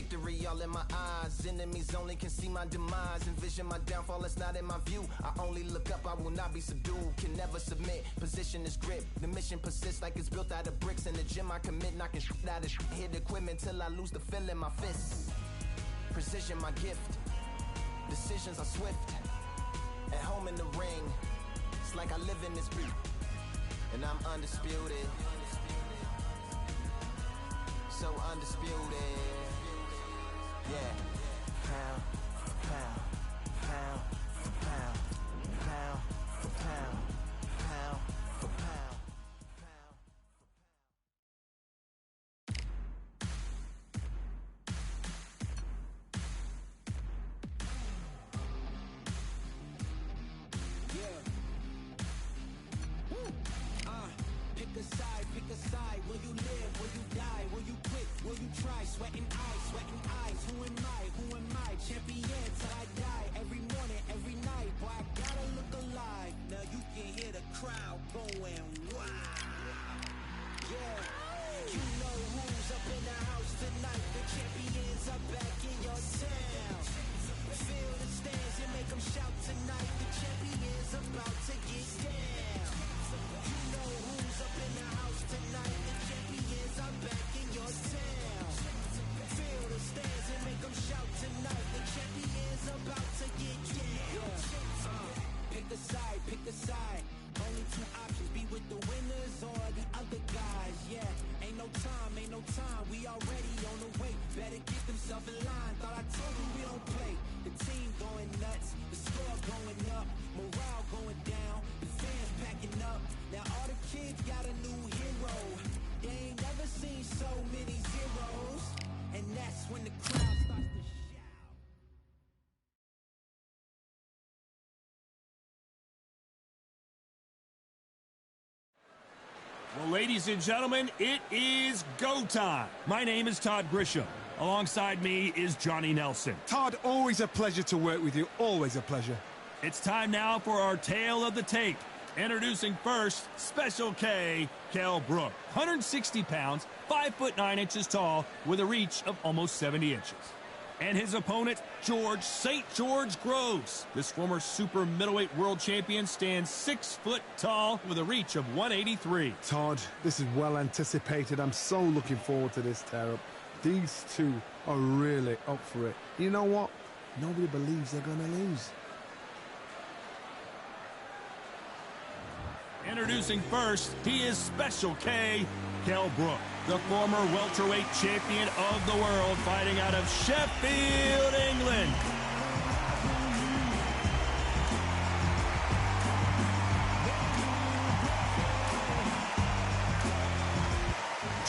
victory all in my eyes. Enemies only can see my demise. Envision my downfall, it's not in my view. I only look up, I will not be subdued. Can never submit, position is grip. The mission persists like it's built out of bricks. In the gym I commit, knocking shit out of shit. Hit equipment till I lose the feel in my fists. Precision my gift. Decisions are swift. At home in the ring, it's like I live in this beat. And I'm undisputed. So undisputed. Yeah. Pound for pound, pound for pound, pound for pound, pound for pound, pound Pick a side. Will you live? Will you die? Will you quit? Will you try? Sweating eyes. Who am I? Champion till I die. Every morning, every night. Boy, I gotta look alive. Now you can hear the crowd going wow. Yeah, you know who's up in the house tonight. The champions are back in your town. Feel the stands and make them shout tonight. The champions about to get down. You know who's up in the house tonight. The champions are back in your town. Feel the stands and make them shout tonight. The champions about to get down. Pick a side. Only two options, be with the winners or the other guys. Yeah, ain't no time. We already on the way. Better get themselves in line. Thought I told you we don't play. The team going nuts, the score going up, morale going down, the fans packing up. Now all the kids got a new hero. They ain't never seen so many zeros. And that's when the crowd starts to shout. Well, ladies and gentlemen, it is go time. My name is Todd Grisham. Alongside me is Johnny Nelson. Todd, always a pleasure to work with you. Always a pleasure. It's time now for our tale of the tape. Introducing first, Special K, Kell Brook. 160 pounds, 5'9" tall, with a reach of almost 70 inches. And his opponent, George St. George Groves. This former super middleweight world champion stands 6 foot tall with a reach of 183. Todd, this is well anticipated. I'm so looking forward to this tear-up. These two are really up for it. You know what? Nobody believes they're going to lose. Introducing first, he is Special K, Kell Brook, the former welterweight champion of the world, fighting out of Sheffield, England.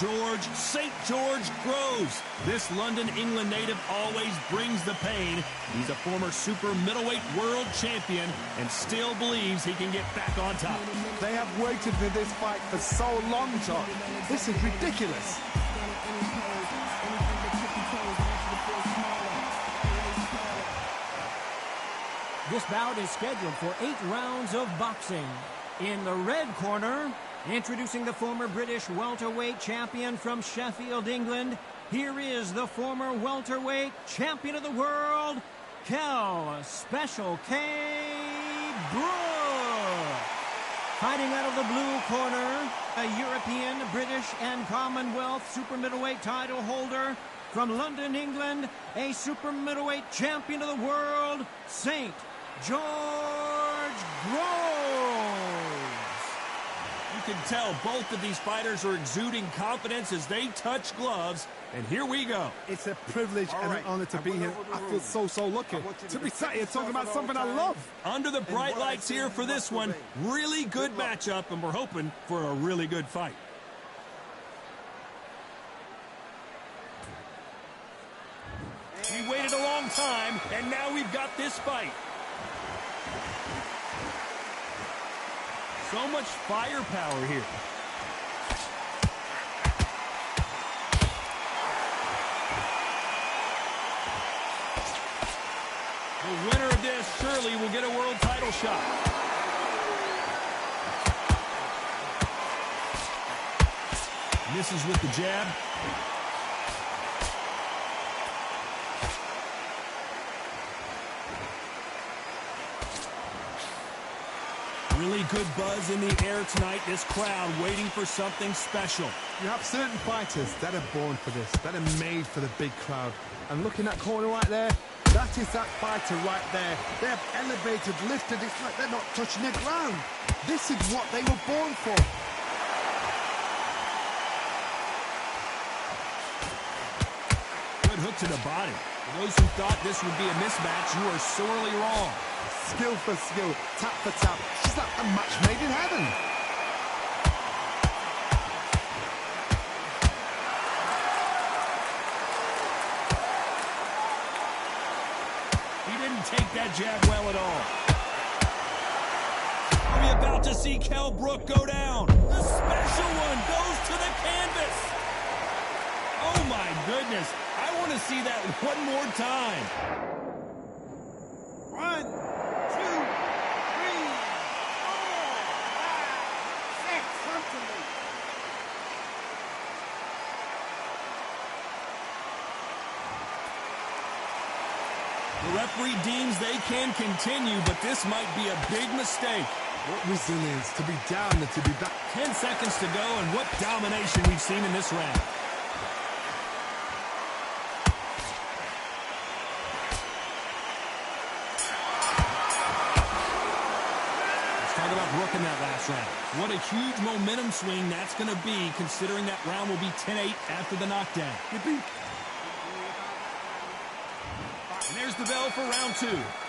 George St. George Groves. This London, England native always brings the pain. He's a former super middleweight world champion and still believes he can get back on top. They have waited for this fight for so long, Todd. This is ridiculous. This bout is scheduled for 8 rounds of boxing. In the red corner, introducing the former British welterweight champion from Sheffield, England, here is the former welterweight champion of the world, Kell Special K Brook. Fighting out of the blue corner, a European, British, and Commonwealth super middleweight title holder from London, England, a super middleweight champion of the world, St. George Groves. You can tell both of these fighters are exuding confidence as they touch gloves, and here we go. It's a privilege and an honor to be here. I feel so lucky to be sat here talking about something I love. Under the bright lights here for this one, really good matchup, and we're hoping for a really good fight. We waited a long time, and now we've got this fight. So much firepower here. The winner of this surely will get a world title shot. Misses with the jab. Really good buzz in the air tonight. This crowd waiting for something special. You have certain fighters that are born for this, that are made for the big crowd. And look in that corner right there, that is that fighter right there. They have elevated, lifted, it's like they're not touching the ground. This is what they were born for. Good hook to the body. For those who thought this would be a mismatch, you are sorely wrong. Skill for skill, tap for tap. It's like a match made in heaven. He didn't take that jab well at all. Are we about to see Kell Brook go down? The special one goes to the canvas. Oh my goodness. I want to see that one more time. 1, 2, 3, 4, 5, 6. Come to me. The referee deems they can continue, but this might be a big mistake. What resilience to be down and to be back. 10 seconds to go, and what domination we've seen in this round. Talk about Brook in that last round. What a huge momentum swing that's going to be, considering that round will be 10-8 after the knockdown. And there's the bell for round 2.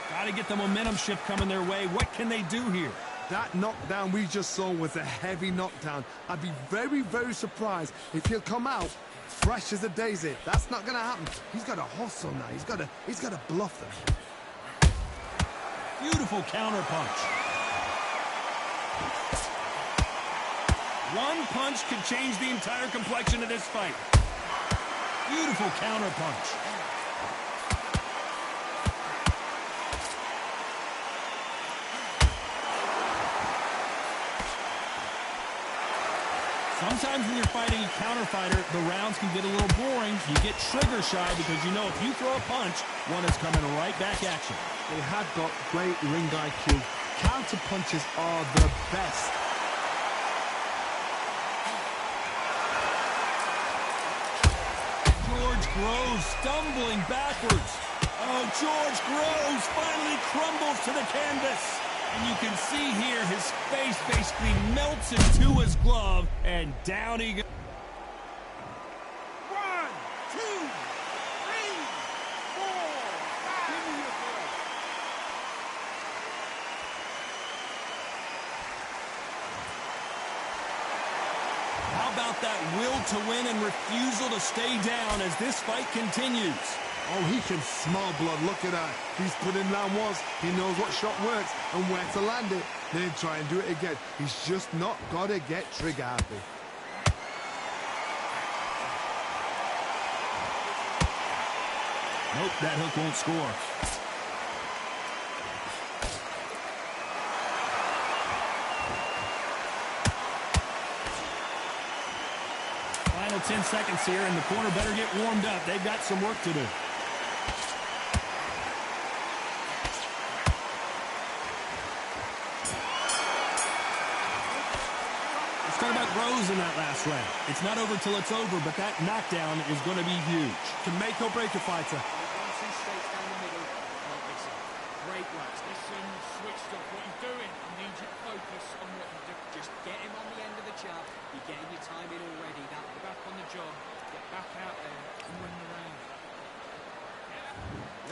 Got to get the momentum shift coming their way. What can they do here? That knockdown we just saw was a heavy knockdown. I'd be very, very surprised if he'll come out fresh as a daisy. That's not going to happen. He's got to hustle now. He's got to bluff them. Beautiful counter punch. One punch could change the entire complexion of this fight. Beautiful counter punch. Sometimes when you're fighting a counter fighter, the rounds can get a little boring. You get trigger shy because you know if you throw a punch, one is coming right back at you. They have got great ring IQ. Counter punches are the best. George Groves stumbling backwards. Oh, George Groves finally crumbles to the canvas. And you can see here his face basically melts into his glove, and down he goes. 1, 2, 3, 4, 5. Give me your breath. How about that will to win and refusal to stay down as this fight continues? Oh, he can smell blood. Look at that. He's put in round once. He knows what shot works and where to land it. Then try and do it again. He's just not got to get trigger happy. Nope, that hook won't score. Final 10 seconds here, and the corner better get warmed up. They've got some work to do. Let's talk about Groves in that last round. It's not over till it's over, but that knockdown is going to be huge. Can make or break a fighter. Once he stays down the middle, well, listen, great work. Listen, switched up what you're doing. I need you to focus on what you do. Just get him on the end of the jab. You're getting your time in already. Now, get back on the job. Get back out there and win the round.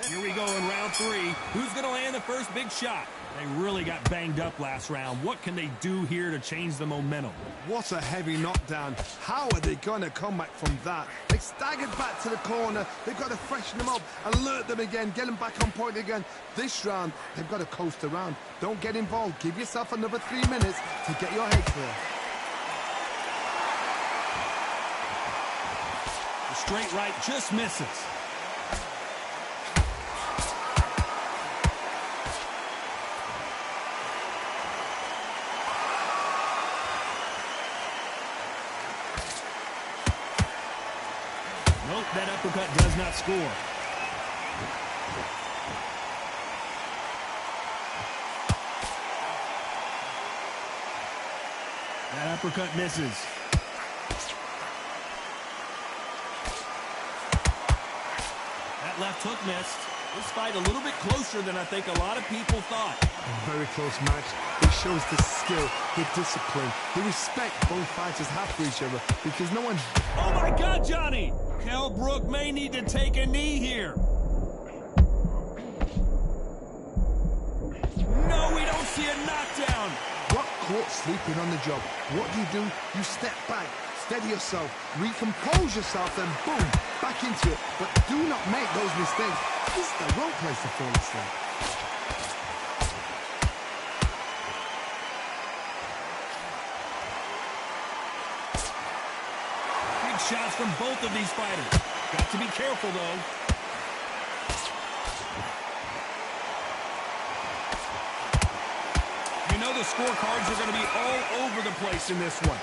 Here we go in round 3. Who's going to land the first big shot? They really got banged up last round. What can they do here to change the momentum? What a heavy knockdown. How are they going to come back from that? They staggered back to the corner. They've got to freshen them up, alert them again, get them back on point again. This round, they've got to coast around. Don't get involved. Give yourself another 3 minutes to get your head clear. The straight right just misses. Nope, that uppercut does not score. That uppercut misses. That left hook missed. This fight a little bit closer than I think a lot of people thought. A very close match. It shows the skill, the discipline, the respect both fighters have for each other because no one... Oh my God, Johnny! Kell Brook may need to take a knee here. No, we don't see a knockdown. Got caught sleeping on the job. What do? You step back, steady yourself, recompose yourself, then boom, back into it. But do not make those mistakes. This is the wrong place to fall asleep. Big shots from both of these fighters. Got to be careful, though. You know the scorecards are going to be all over the place in this one.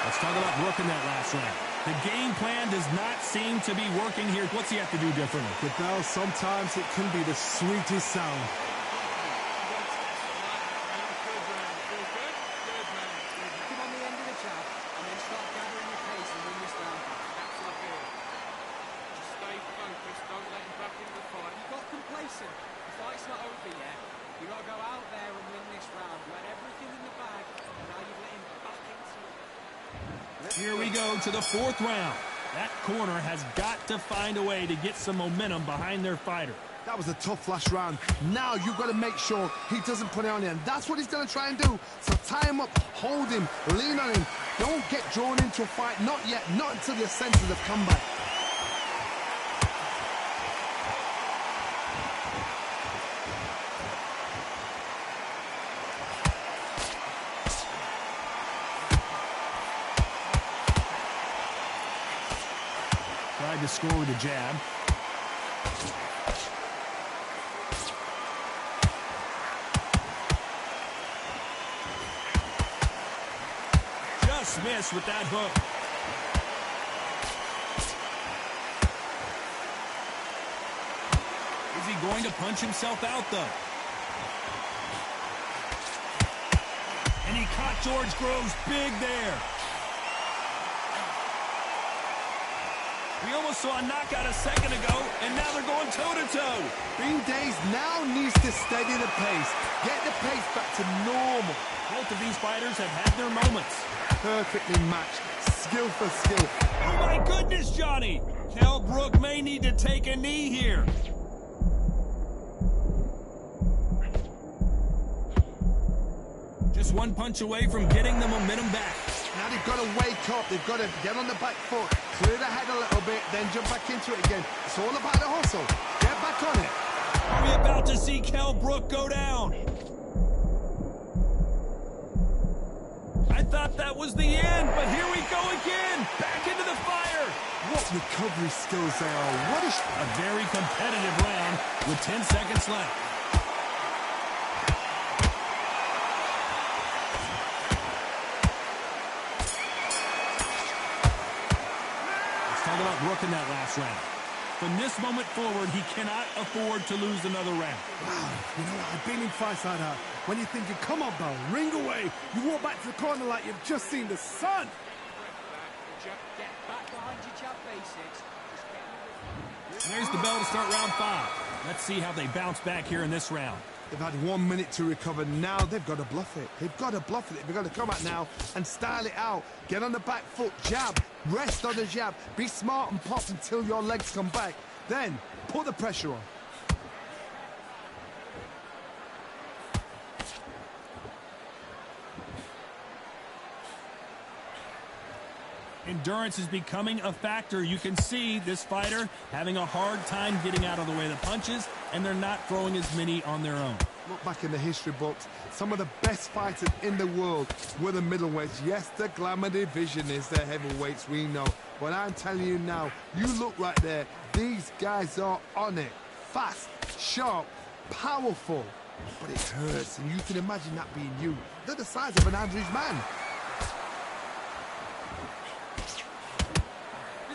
Let's talk about Brook in that last round. The game plan does not seem to be working here. What's he have to do differently? The bell, sometimes it can be the sweetest sound. Come on the end of the jab and then start gathering your pace and win this round back. That's like it. Just stay focused. Don't let him back into the fight. You got complacent. The fight's not over yet. You got to go out there and win this round. You had everything in the bag, and now you've let him back into it. Here we go to the fourth round. That corner has got to find a way to get some momentum behind their fighter. That was a tough last round. Now you've got to make sure he doesn't put it on you, and that's what he's going to try and do. So tie him up, hold him, lean on him. Don't get drawn into a fight. Not yet. Not until your senses have come back. Tried to score with a jab. Just missed with that hook. Is he going to punch himself out, though? And he caught George Groves big there. We almost saw a knockout a second ago, and now they're going toe-to-toe. Bean Days now needs to steady the pace. Get the pace back to normal. Both of these fighters have had their moments. Perfectly matched. Skill for skill. Oh, my goodness, Johnny. Kell Brook may need to take a knee here. Just one punch away from getting the momentum back. Now they've got to wake up. They've got to get on the back foot, clear the head a little bit, then jump back into it again. It's all about the hustle. Get back on it. Are we about to see Kell Brook go down? I thought that was the end, but here we go again. Back into the fire. What recovery skills they are. What is... A very competitive round with 10 seconds left. Talk about Brook in that last round. From this moment forward, he cannot afford to lose another round. Wow, you know, I've been in fights like that. When you're thinking, come on, Bell, ring away. You walk back to the corner like you've just seen the sun. Get back behind your jab basics. And there's the bell to start round 5. Let's see how they bounce back here in this round. They've had 1 minute to recover. Now they've got to bluff it. They've got to bluff it. They've got to come out now and style it out. Get on the back foot, jab, rest on the jab. Be smart and pop until your legs come back. Then put the pressure on. Endurance is becoming a factor. You can see this fighter having a hard time getting out of the way of the punches, and they're not throwing as many on their own. Look back in the history books. Some of the best fighters in the world were the middleweights. Yes, the glamour division is the heavyweights, we know. But I'm telling you now, you look right there. These guys are on it. Fast, sharp, powerful. But it hurts, and you can imagine that being you. They're the size of an average man.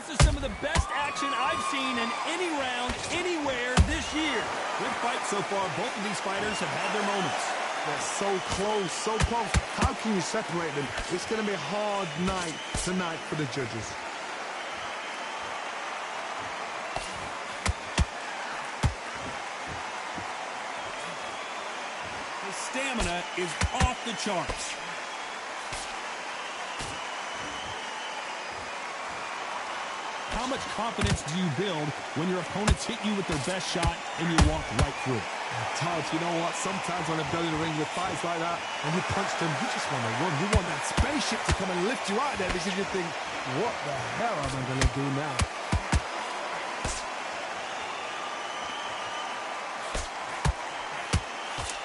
This is some of the best action I've seen in any round, anywhere this year. Good fight so far. Both of these fighters have had their moments. They're so close, so close. How can you separate them? It's going to be a hard night tonight for the judges. His stamina is off the charts. How much confidence do you build when your opponents hit you with their best shot and you walk right through it? Todd, you know what? Sometimes when I've done in the ring with fights like that, and you punch them, you just want to run. You want that spaceship to come and lift you out of there because you think, what the hell am I going to do now?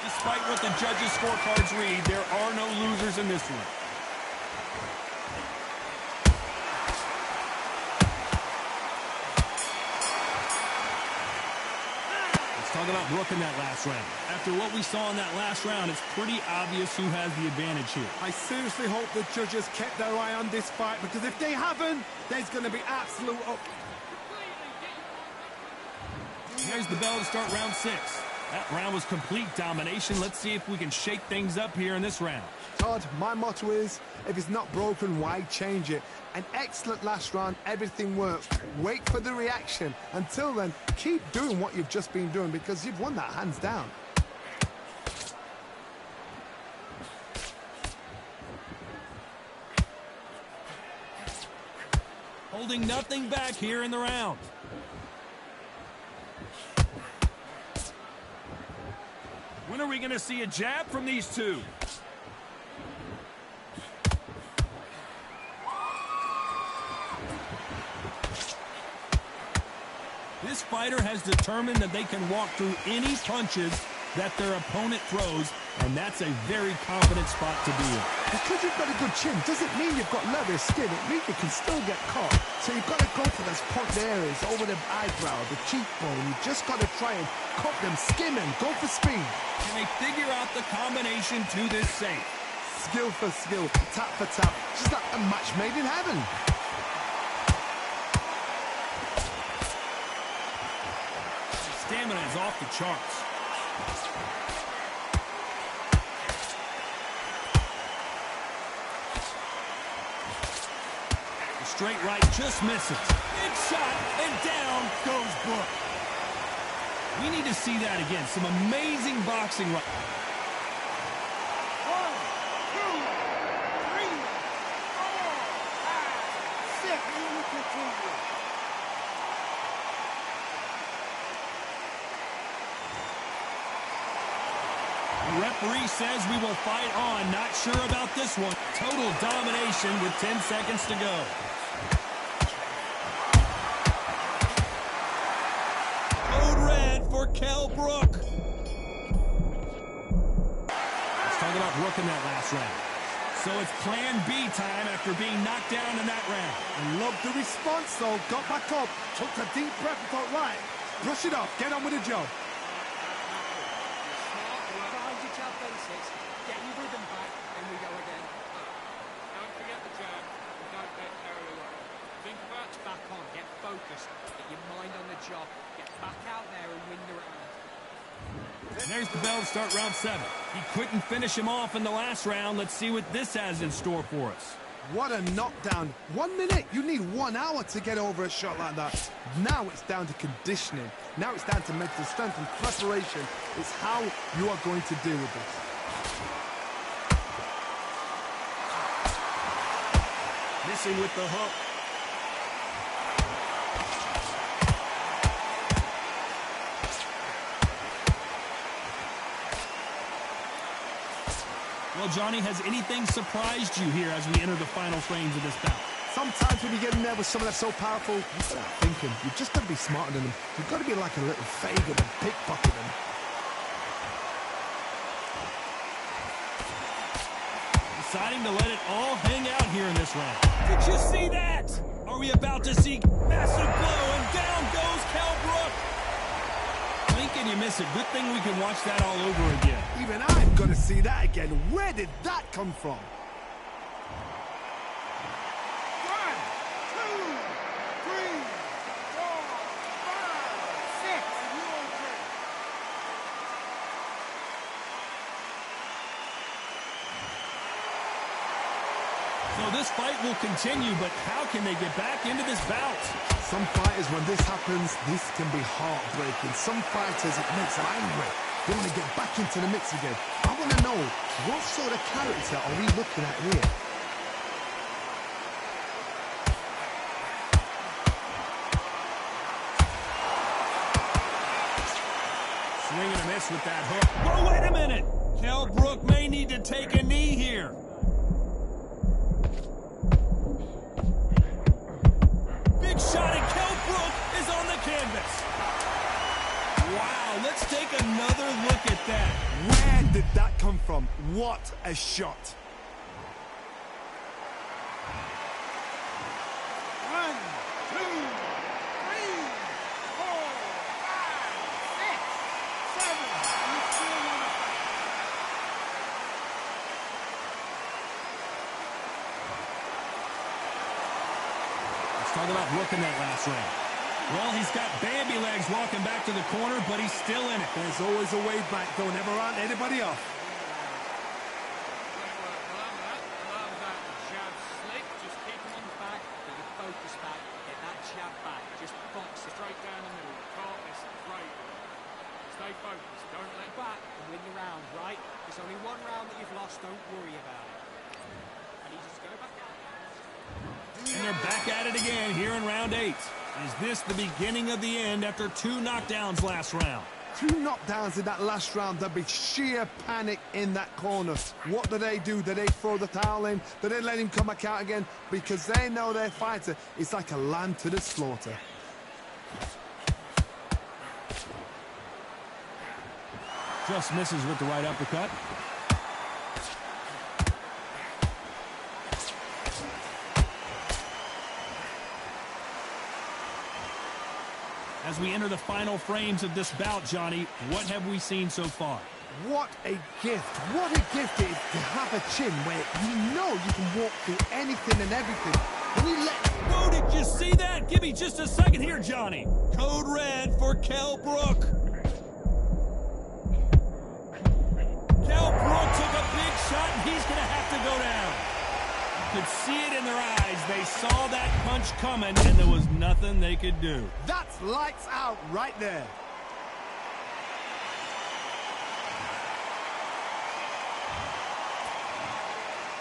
Despite what the judges' scorecards read, there are no losers in this one. Talking about Brook in that last round. After what we saw in that last round, it's pretty obvious who has the advantage here. I seriously hope the judges kept their eye on this fight, because if they haven't, there's going to be absolute... Here's the bell to start round 6. That round was complete domination. Let's see if we can shake things up here in this round. Todd, my motto is, if it's not broken, why change it? An excellent last round, everything worked. Wait for the reaction. Until then, keep doing what you've just been doing, because you've won that hands down. Holding nothing back here in the round. When are we going to see a jab from these two? This fighter has determined that they can walk through any punches that their opponent throws, and that's a very confident spot to be in. Because you've got a good chin doesn't mean you've got leather skin. It means you can still get caught. So you've got to go for those point areas, over the eyebrow, the cheekbone. You've just got to try and cut them, skim them, go for speed. Can they figure out the combination to this safe? Skill for skill, tap for tap, just like a match made in heaven. Stamina is off the charts. The straight right just misses. Big shot, and down goes Brook. We need to see that again. Some amazing boxing right. 1, 2, 3, 4, 5, 6. You will continue. The referee says we will fight on. Not sure about this one. Total domination with 10 seconds to go. Code red for Kell Brook. Let's talk about Brook in that last round. So it's plan B time after being knocked down in that round. I love the response, though. Got back up, took a deep breath and thought, right, brush it off, get on with the job. Basics, get your rhythm back, and we go again. Don't forget the jab, and don't get carried away. Think about it. Back on, get focused, get your mind on the job, get back out there and win the round. And there's the bell to start round 7. He couldn't finish him off in the last round. Let's see what this has in store for us. What a knockdown. 1 minute, you need 1 hour to get over a shot like that. Now it's down to conditioning. Now it's down to mental strength and preparation. It's how you are going to deal with this. Missing with the hook. Well, Johnny, has anything surprised you here as we enter the final frames of this bout? Sometimes when you get in there with someone that's so powerful, you start thinking, you've just got to be smarter than them. You've got to be like a little faggot and pickpocket them. Deciding to let it all hang out here in this round. Did you see that? Are we about to see massive blow, and down goes Kell Brook? Blink and you miss it. Good thing we can watch that all over again. Even I'm going to see that again. Where did that come from? 1, 2, 3, So this fight will continue, but how can they get back into this bout? Some fighters, when this happens, this can be heartbreaking. Some fighters, it makes them angry. They want to get back into the mix again. I want to know, what sort of character are we looking at here? Swing and a miss with that hook. Whoa, wait a minute! Kell Brook may need to take a knee here. Big shot, and Kell Brook is on the canvas. Wow, let's take another look at that. Where did that come from? What a shot. 1, 2, 3, 4, 5, 6, 7. You still want to fight. Let's talk about Brook in that last round. Well, he's got Bambi legs walking back to the corner, but he's still in it. There's always a way back. Don't ever round anybody off. Love that jab slick. Just keep him on the back, get your focus back, get that jab back. Just box it straight down the middle. Can't miss it. Great. Stay focused. Don't let back and win the round, right? There's only one round that you've lost. Don't worry about it. And he just go back out. And they're back at it again here in round 8. Is this the beginning of the end after 2 knockdowns last round? 2 knockdowns in that last round. There'll be sheer panic in that corner. What do? Do they throw the towel in? Do they let him come back out again? Because they know their fighter is like a lamb to the slaughter. Just misses with the right uppercut. As we enter the final frames of this bout, Johnny, what have we seen so far? What a gift. What a gift it is to have a chin where you know you can walk through anything and everything. When you let... Whoa, did you see that? Give me just a second here, Johnny. Code red for Kell Brook. Kell Brook took a big shot, and he's going to have to go down. You could see it in their eyes. They saw that punch coming, and there was nothing they could do. That's lights out right there.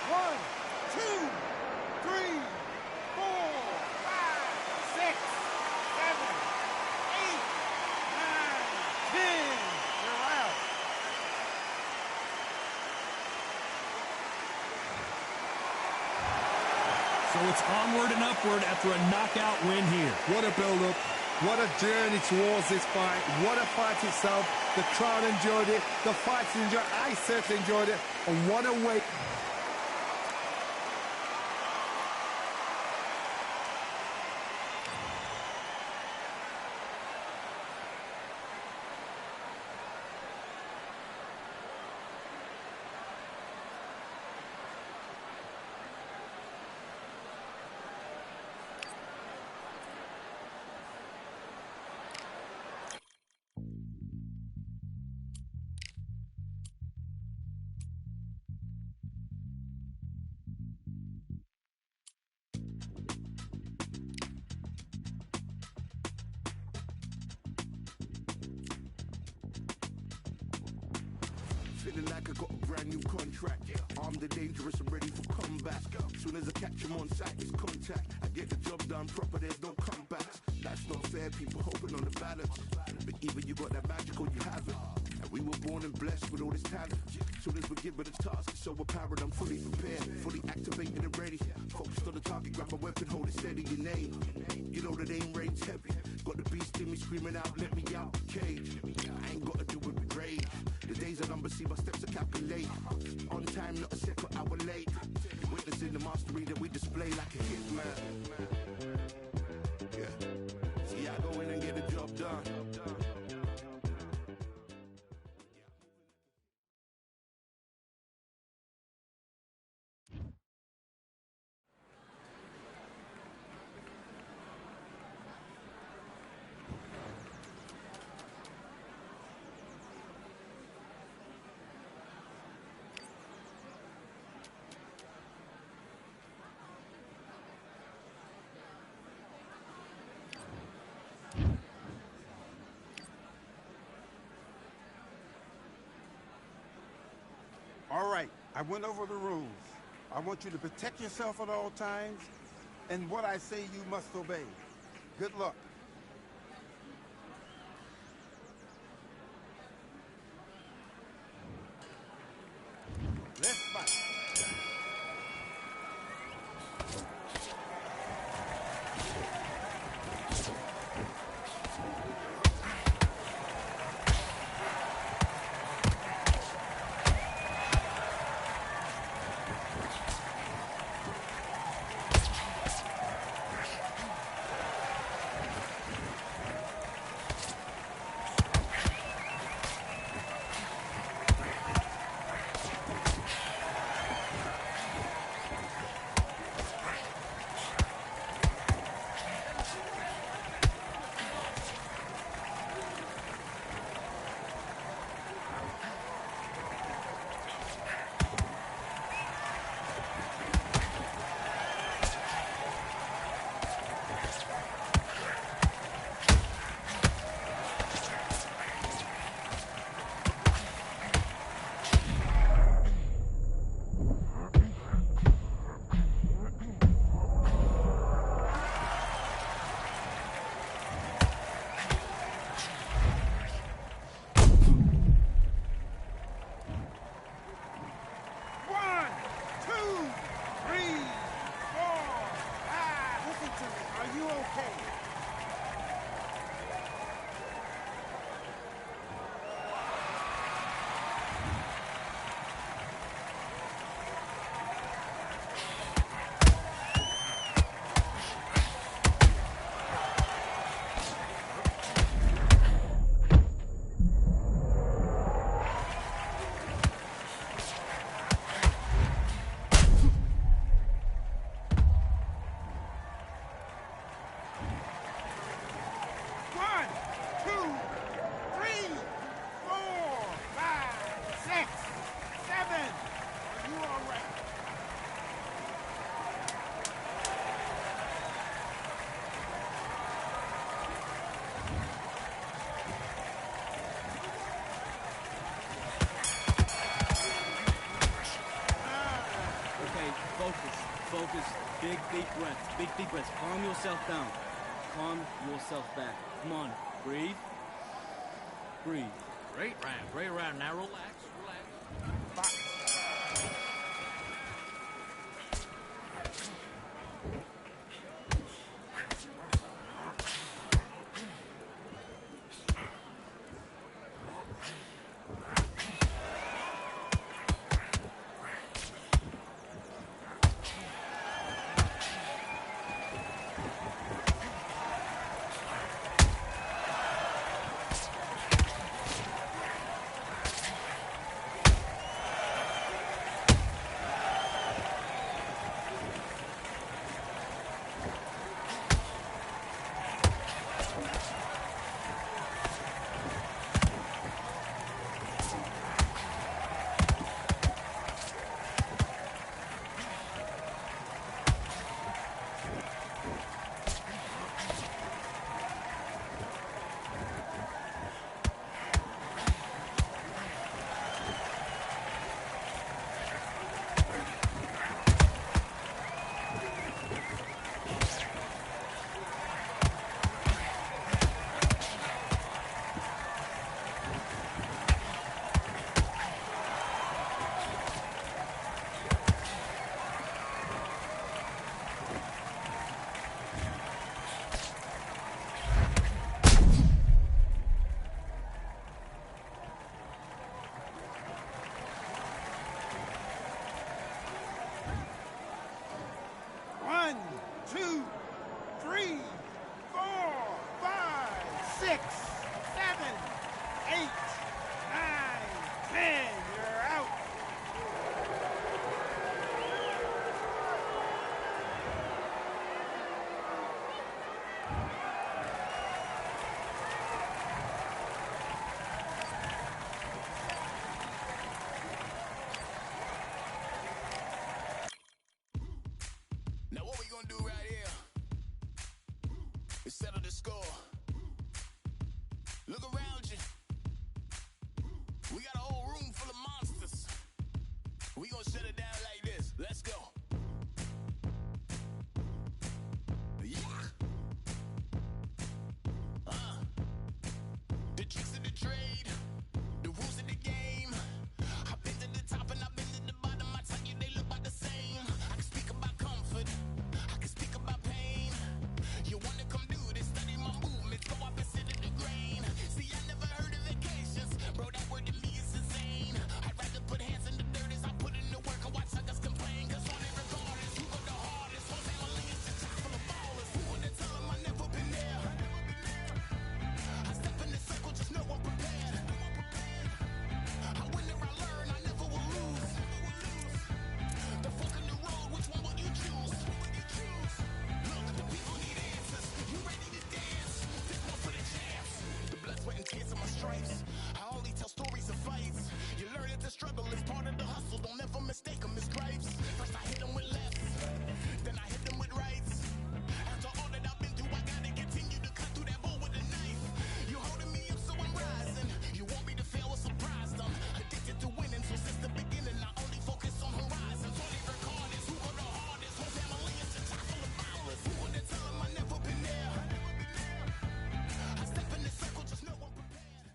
One, two, three, 4, 5, 6, 7, 8, 9, 10. You're out. So it's onward and upward after a knockout win here. What a build-up. What a journey towards this fight. What a fight itself. The crowd enjoyed it. The fighters enjoyed it. I certainly enjoyed it. And what a way... Feeling like I got a brand new contract. Armed and dangerous and ready for comeback. Soon as I catch him on sight, it's contact. I get the job done proper, there's no comebacks. That's not fair, people hoping on the balance. But even you got that magical, you have it. And we were born and blessed with all this talent. Soon as we give it a task, it's so apparent I'm fully prepared, fully activated and ready. Focused on the target, grab my weapon, hold it steady, your name. You know that aim rain's heavy. Got the beast in me screaming out, let me out the cage. I ain't gotta do it with rage. The days are numbered, see my steps are calculated. On time, not a second hour late. Witnessing the mastery that we display like a hitman. Yeah. See, I go in and get the job done. All right, I went over the rules. I want you to protect yourself at all times, and what I say you must obey. Good luck. Let's fight. Focus. Big deep breaths. Big deep breaths. Calm yourself down. Calm yourself back. Come on. Breathe. Breathe. Great round. Great round. Now relax. Relax. Let's go. Yeah. The tricks of the trade, the rules of the game. I've been to the top and I've been to the bottom. I tell you they look about the same. I can speak about comfort, I can speak about pain. You wanna come do this, study my movements, go up and sit in the grain. See, I never heard of vacations, bro, that word to me is insane. I'd rather put hands in the dirt as I put in the work. I watch suckers complain, cause on it regardless, who go the hardest? Whole family is a chock full of ballers. Who wanna tell them I never been there? I step in the circle, just know I'm prepared. I win or I learn, I never will lose. The fork in the road, which one will you choose? Look, the people need answers. You ready to dance? This one for the champs. The blood, sweat, and tears of my stripes. I only tell stories of fights. You learn that the struggle is part of the hustle. Don't ever mistake them as gripes. First I hit them with lefts, then I hit them with rights. After all that I've been through, I gotta continue to cut through that bull with a knife. You holding me up, so I'm rising. You want me to fail or surprise them. Addicted to winning, so since the beginning, I only focus on horizons. Only record is who go the hardest. Whole family is a chock full of ballers. Who wanna tell them I never been there? I step in the circle, just know I'm prepared.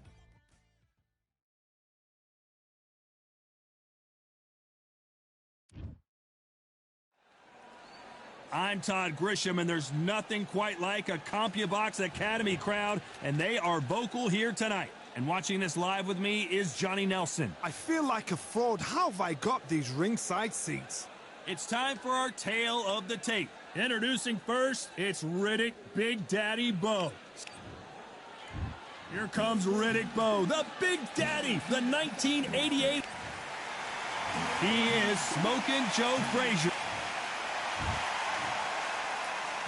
I'm Todd Grisham, and there's nothing quite like a CompuBox Academy crowd, and they are vocal here tonight. And watching this live with me is Johnny Nelson. I feel like a fraud. How have I got these ringside seats? It's time for our tale of the tape. Introducing first, it's Riddick Big Daddy Bo. Here comes Riddick Bo, the Big Daddy, the 1988. He is Smokin' Joe Frazier.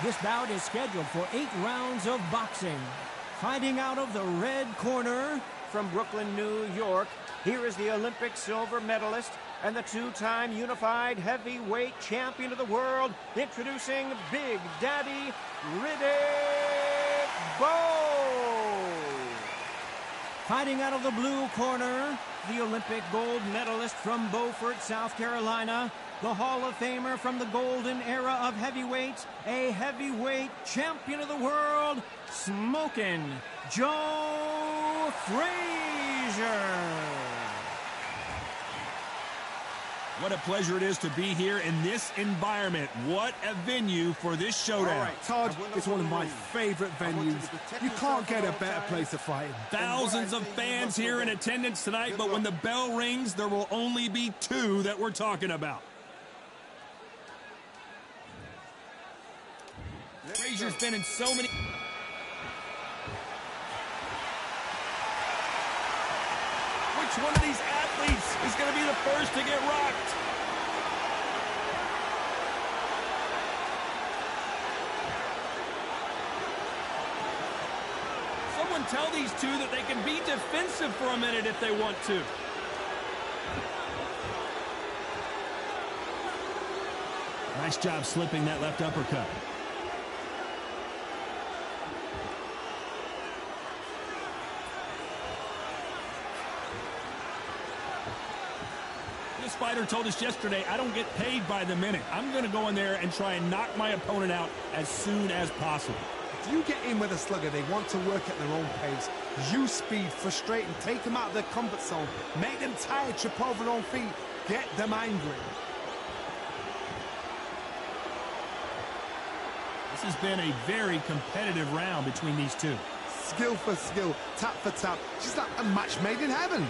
This bout is scheduled for 8 rounds of boxing. Fighting out of the red corner from Brooklyn, New York, here is the Olympic silver medalist and the 2-time unified heavyweight champion of the world, introducing Big Daddy Riddick Bowe. Fighting out of the blue corner, the Olympic gold medalist from Beaufort, South Carolina, the Hall of Famer from the golden era of heavyweights, a heavyweight champion of the world, Smokin' Joe Frazier. What a pleasure it is to be here in this environment. What a venue for this showdown. All right, Todd, it's one of my favorite venues. You can't get a better place to fight. Thousands of fans here in attendance tonight, but when the bell rings, there will only be 2 that we're talking about. Frazier's been in so many... Which one of these athletes is going to be the first to get rocked? Someone tell these 2 that they can be defensive for a minute if they want to. Nice job slipping that left uppercut. This fighter told us yesterday, I don't get paid by the minute. I'm going to go in there and try and knock my opponent out as soon as possible. If you get in with a slugger, they want to work at their own pace. Use speed, frustrate them, take them out of their comfort zone, make them tired, trip over their own feet, get them angry. This has been a very competitive round between these 2. Skill for skill, tap for tap, just like a match made in heaven.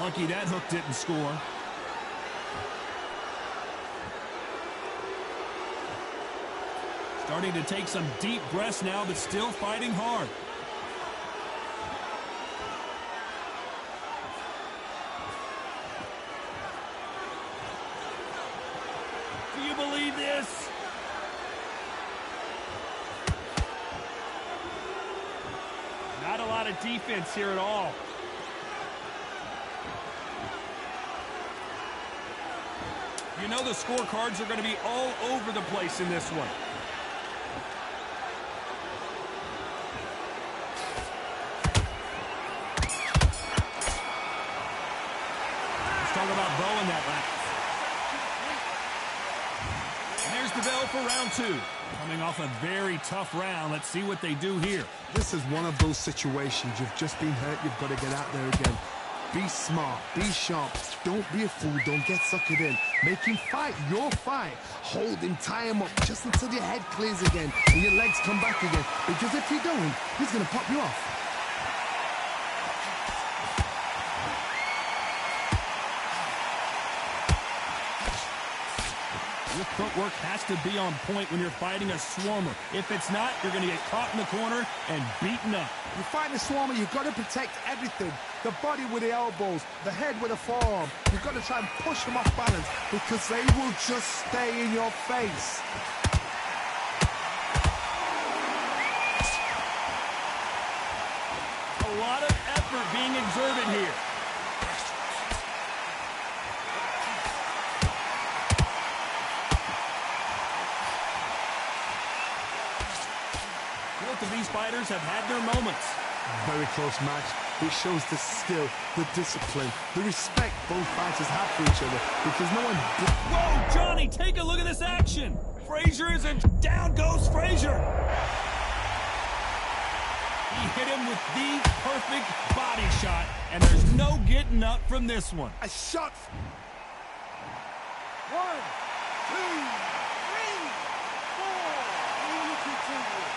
Lucky that hook didn't score. Starting to take some deep breaths now, but still fighting hard. Do you believe this? Not a lot of defense here at all. You know the scorecards are going to be all over the place in this one. about Bo in that lap. And there's the bell for round 2. Coming off a very tough round, let's see what they do here. This is one of those situations. You've just been hurt. You've got to get out there again. Be smart. Be sharp. Don't be a fool. Don't get suckered in. Make him fight your fight. Hold him. Tie him up just until your head clears again and your legs come back again. Because if you don't, he's going to pop you off. Your footwork has to be on point when you're fighting a swarmer. If it's not, you're going to get caught in the corner and beaten up. You're fighting a swarmer, you've got to protect everything. The body with the elbows, the head with the forearm. You've got to try and push them off balance because they will just stay in your face. A lot of effort being exerted here. Both of these fighters have had their moments. Very close match. It shows the skill, the discipline, the respect both fighters have for each other because no one... Whoa, Johnny, take a look at this action. Frazier isn't... Down goes Frazier. He hit him with the perfect body shot, and there's no getting up from this one. A shot... 1, 2, 3, 4. And you continue.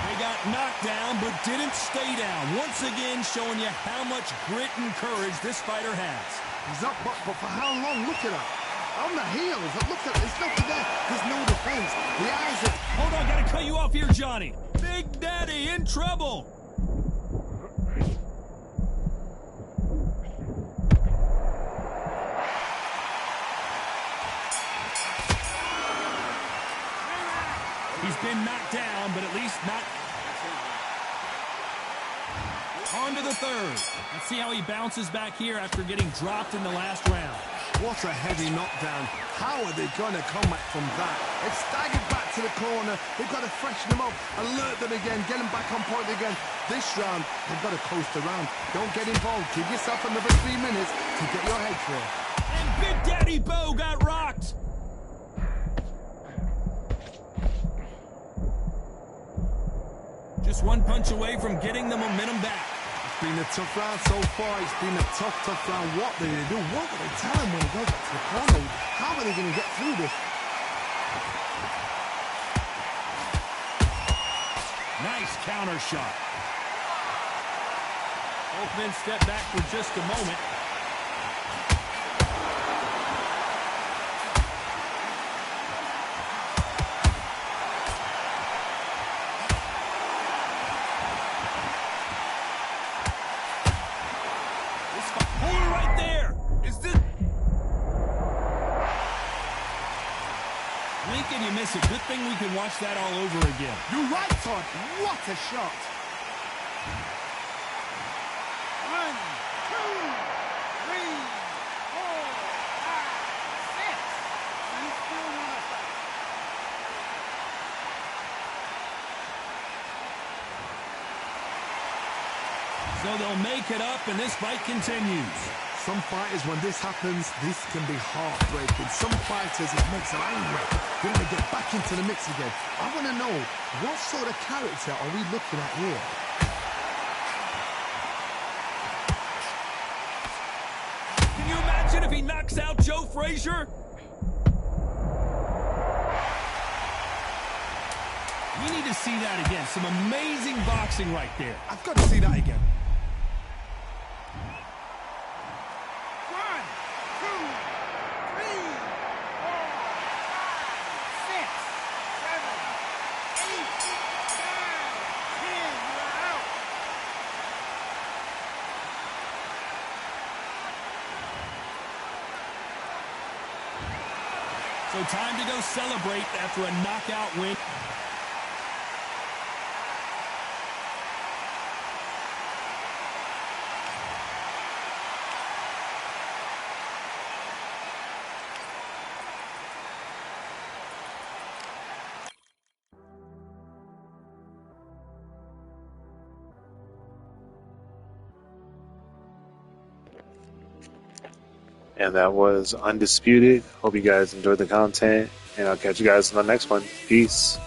They got knocked down, but didn't stay down. Once again, showing you how much grit and courage this fighter has. He's up, but for how long? Look at that. On the heels. Look at there's nothing there. There's no defense. The eyes are... Hold on, gotta cut you off here, Johnny. Big Daddy in trouble. He's been knocked down, but at least not... On to the third. Let's see how he bounces back here after getting dropped in the last round. What a heavy knockdown. How are they going to come back from that? They've staggered back to the corner. They've got to freshen them up, alert them again, get them back on point again. This round, they've got to coast around. Don't get involved. Give yourself another 3 minutes to get your head clear. And Big Daddy Bo got rocked. Just one punch away from getting the momentum back. It's been a tough round so far. It's been a tough round. What do they do? What do they tell him when he goes back to the corner? How are they going to get through this? Nice counter shot. Both men step back for just a moment. Miss it. Good thing we can watch that all over again. You're right, Todd. What a shot. 1, 2, 3, 4, 5, 6. And you still want to fight. So they'll make it up, and this fight continues. Some fighters, when this happens, this can be heartbreaking. Some fighters, it makes them angry. Then they get back into the mix again. I want to know, what sort of character are we looking at here? Can you imagine if he knocks out Joe Frazier? We need to see that again. Some amazing boxing right there. I've got to see that again. 10, 9, 10. So time to go celebrate after a knockout win. And that was Undisputed. Hope you guys enjoyed the content, and I'll catch you guys in the next one. Peace.